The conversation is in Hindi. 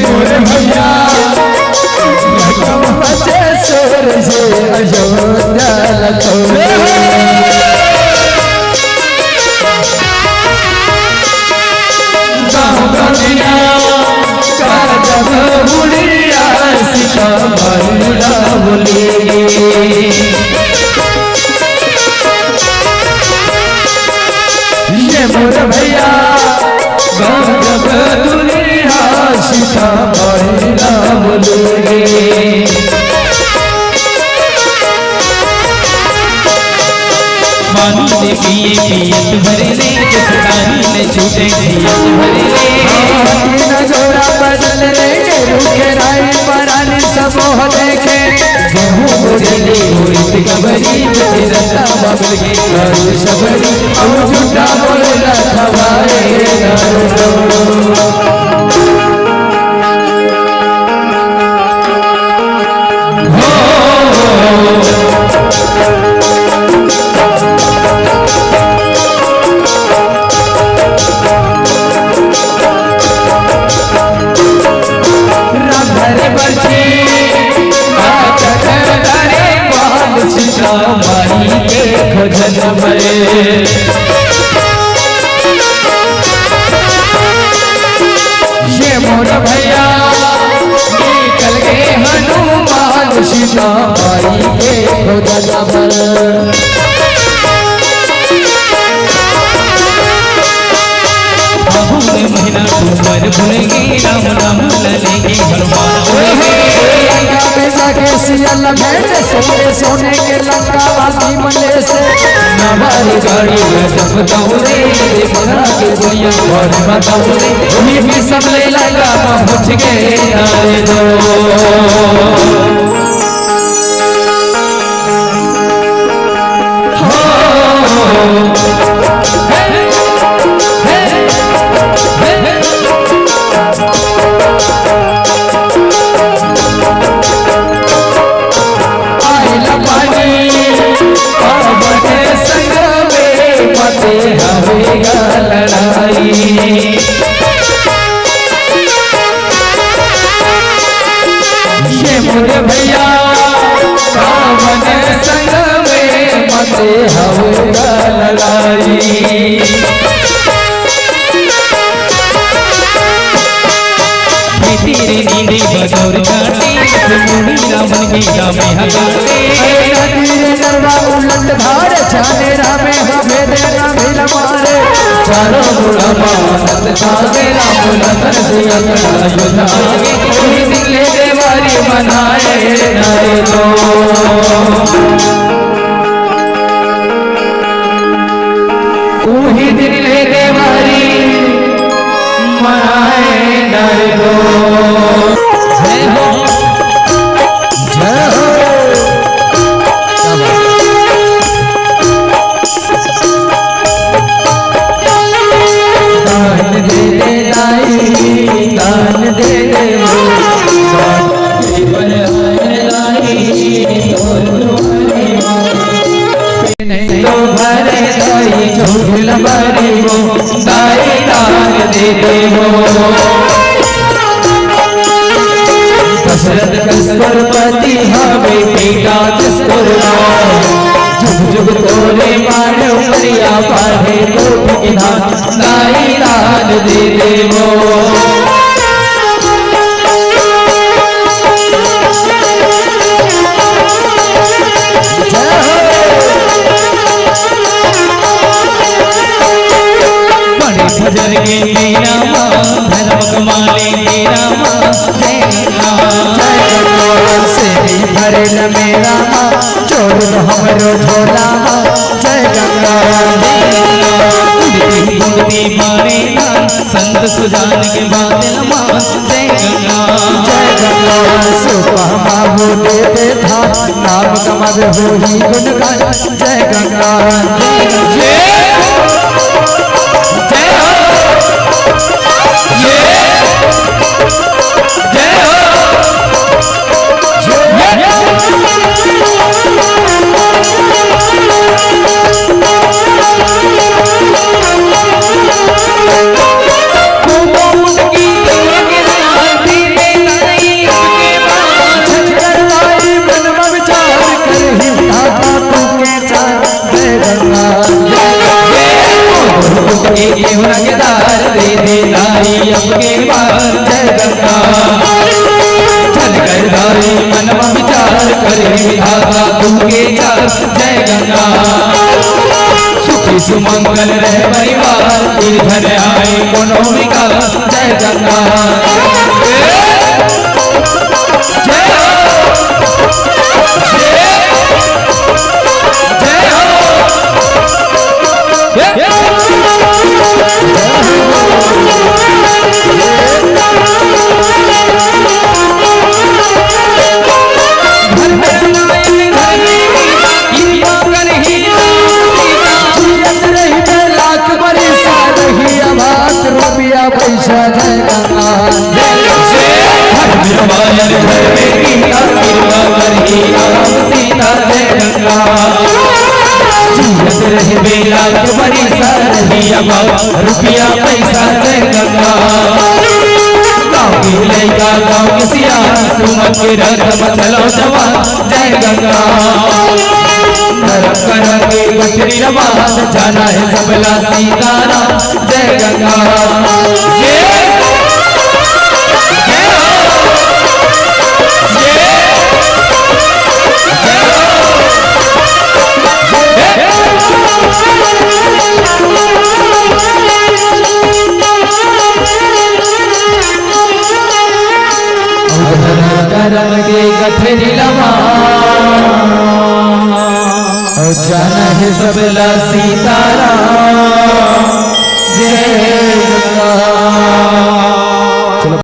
मोर भैया बचे सोर से अयोध्या लखोरे गाँव गंगा का जब बुढ़िया सीता बंगला बोले ये मोर भैया गंगा दुनिया सीता बंगला बोले मानते पिए पियत भरे रे किसकानी ने छूटे जियत भरे रे न जोड़ा बदल रे रुखे राई परानी समोह देखे बहु बोले उड़त गबरी बचरता बबल के करू सबरी अब झूठा बोला खवाए ये मोर भैया निकल गए हनुमान सीता माई के खोजन पर महीना कुंवर भुलेंगे राम नाम लेंगे हनुमान के सियल भेंट सोने सोने के लंका वासी मले से हमारी गाड़ी में जब दौड़े देखना के दुनिया और बताओ उन्हीं भी सब ले लगा पहुंच गए नारे दो मोरे भैया रावण संग में मते हवेगा लड़ाई तेरी नींदी बगौर काटे मुड़ी रावण की रामे हगाटे नरवा उलट धार छाने रामे हवे देना मिल मारे चारों बुढ़ा मानत छाने राम लखन सिया युद्ध आगे कोई दिले देवारी बनाए नारे दो उही दिले देवारी बनाए नारे दो जय हो जय हो दान दे दे दाई दान दे दे झूल भरी हो दाई दान दे दे हो दशरथ कस्तूरपति हमें बेटा कस्तूरबा जुग जुग तोरे मानो प्रिया पाढ़े कोट के धान दाई दान दे दे हो भजन के मेरा धर्म कमाले मेरा से भरे न मेरा चोर हमरो झोला जय गंगा मुक्ति मारे संत सुजान के बादल मान जय गंगा सुपमा हो देते था नाम कमर हो ही गुणगान जय गंगा धारी अपने बार जय गंगा चल कर धारी मनवा विचार करे विधाता तुमके चार जय गंगा सुखी सुमंगल रह परिवार फिर धन आए कोनो विकार जय गंगा पैसा जय गंगा सीता जय गंगा रहे बेला बड़ी रुपया पैसा जय गंगा गाँव की लड़का गाँव की सिया तुम के रथ चलो जवान जय गंगा करके गठरी रवान जाना है सबला सीताराम जय गंगा करम के गठरी लवा और जाना है सबला सीताराम जय गंगा।